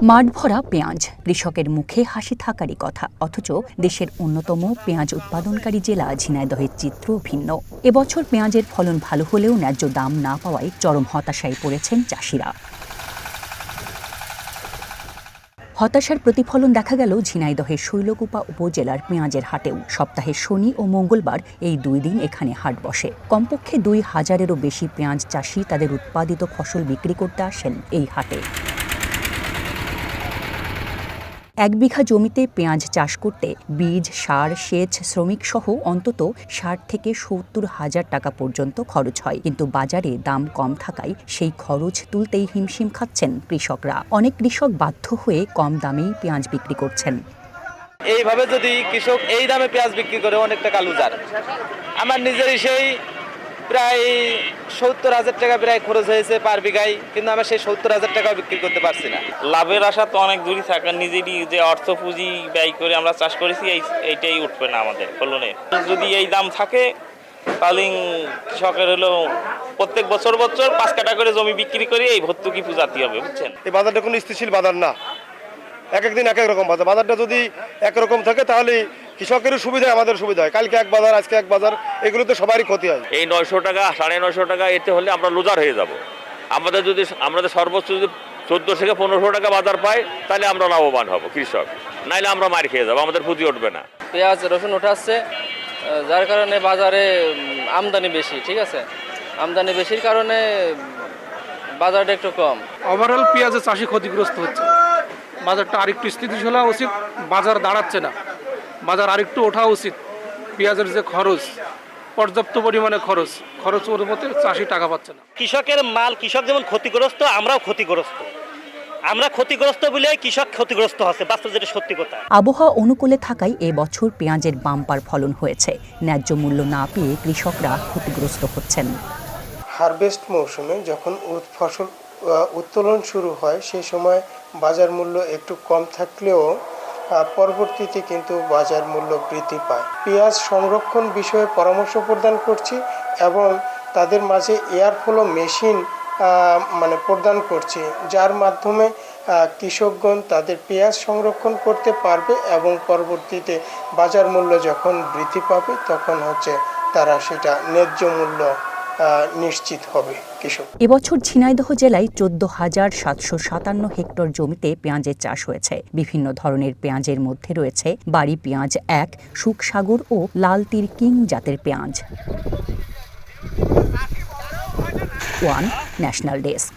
মাঠ ভরা পেঁয়াজ, কৃষকের মুখে হাসি থাকারই কথা, অথচ দেশের অন্যতম পেঁয়াজ উৎপাদনকারী জেলা ঝিনাইদহের চিত্র ভিন্ন। এবছর পেঁয়াজের ফলন ভালো হলেও ন্যায্য দাম না পাওয়ায় চরম হতাশায় পড়েছেন চাষিরা। হতাশার প্রতিফলন দেখা গেল ঝিনাইদহের শৈলকুপা উপজেলার পেঁয়াজের হাটেও। সপ্তাহে শনি ও মঙ্গলবার এই 2 দিন এখানে হাট বসে। কমপক্ষে 2000-এরও বেশি পেঁয়াজ চাষি তাদের উৎপাদিত ফসল বিক্রি করতে আসেন এই হাটে। 1 বিঘা জমিতে পেঁয়াজ চাষ করতে বীজ, সার, সেচ, শ্রমিক সহ অন্তত 60 থেকে 70 হাজার টাকা পর্যন্ত খরচ হয়। কিন্তু বাজারে দাম কম থাকায় সেই খরচ তুলতেই হিমশিম খাচ্ছেন কৃষকরা। অনেক কৃষক বাধ্য হয়ে কম দামেই পেঁয়াজ বিক্রি করছেন। এইভাবে যদি কৃষক এই দামে পেঁয়াজ বিক্রি করে অনেক টাকা লুজার। আমার নিজেরই সেই প্রায় 70,000 টাকা প্রায় খরচ হয়েছে পার বিঘায়, কিন্তু আমরা সেই 70,000 টাকা বিক্রি করতে পারছি না। লাভের আশা তো অনেক দূরই থাকে, নিজেরই যে অর্থ পুঁজি ব্যয় করে আমরা চাষ করেছি এইটাই উঠবে না আমাদের ফলনে। যদি এই দাম থাকে তাহলে কৃষকের হলো প্রত্যেক বছর 5 কাঠা করে জমি বিক্রি করে এই ভর্তুকি পূজাতে হবে, বুঝছেন। এই বাজারটা কোনো স্থিতিশীল বাজার না, এক একদিন এক এক রকম বাজার। বাজারটা যদি একরকম থাকে তাহলে কৃষকেরও সুবিধা, আমাদের সুবিধা হয়। কালকে এক বাজার, আজকে এক বাজার, এগুলোতে সবারই ক্ষতি হয়। এই 900 টাকা 950 টাকা এতে হলে আমরা লুজার হয়ে যাব। আমাদের সর্বোচ্চ যদি 14 থেকে 1500 টাকা বাজার পাই তাহলে আমরা লাভবান হব কৃষক, নাইলে আমরা মার খেয়ে যাবো, আমাদের পুঁজি উঠবে না। পেঁয়াজ রসুন উঠাচ্ছে, যার কারণে বাজারে আমদানি বেশি। ঠিক আছে, আমদানি বেশির কারণে বাজারটা একটু কম। ওভারঅল পেঁয়াজের চাষি ক্ষতিগ্রস্ত হচ্ছে। বাজারটা আরেকটু স্থিতিশীল হওয়া উচিত, বাজার দাঁড়াচ্ছে না, বাজার আরেকটু ওঠা উচিত। পেঁয়াজের যে খরচ, পর্যাপ্ত পরিমাণে খরচ ওর মধ্যে চাষি টাকা পাচ্ছে না। কৃষকের মাল, কৃষক যেমন ক্ষতিগ্রস্ত, আমরাও ক্ষতিগ্রস্ত। আমরা ক্ষতিগ্রস্ত বলে কৃষক ক্ষতিগ্রস্ত হচ্ছে, বাস্তব যেটা সত্যি কথা। আবহাওয়া অনুকূলে থাকায় এবছর পেঁয়াজের বাম্পার ফলন হয়েছে। ন্যায্য মূল্য না পেয়ে কৃষকরা ক্ষতিগ্রস্ত হচ্ছেন। হারভেস্ট মৌসুমে যখন ফসল উত্তোলন শুরু হয় সেই সময় বাজার মূল্য একটু কম থাকলেও পরবর্তীতে কিন্তু বাজার মূল্য বৃদ্ধি পায়। পেঁয়াজ সংরক্ষণ বিষয়ে পরামর্শ প্রদান করছি এবং তাদের মাঝে এয়ার ফ্লো মেশিন প্রদান করছি, যার মাধ্যমে কৃষকগণ তাদের পেঁয়াজ সংরক্ষণ করতে পারবে এবং পরবর্তীতে বাজার মূল্য যখন বৃদ্ধি পাবে তখন তারা সেটা ন্যায্য মূল্য নিশ্চিত হবে কৃষক। এবছর ঝিনাইদহ জেলায় 14,757 হেক্টর জমিতে পেঁয়াজের চাষ হয়েছে। বিভিন্ন ধরনের পেঁয়াজের মধ্যে রয়েছে বাড়ি পেঁয়াজ 1, সুখসাগর ও লাল তীর কিং জাতের পেঁয়াজ। One national desk.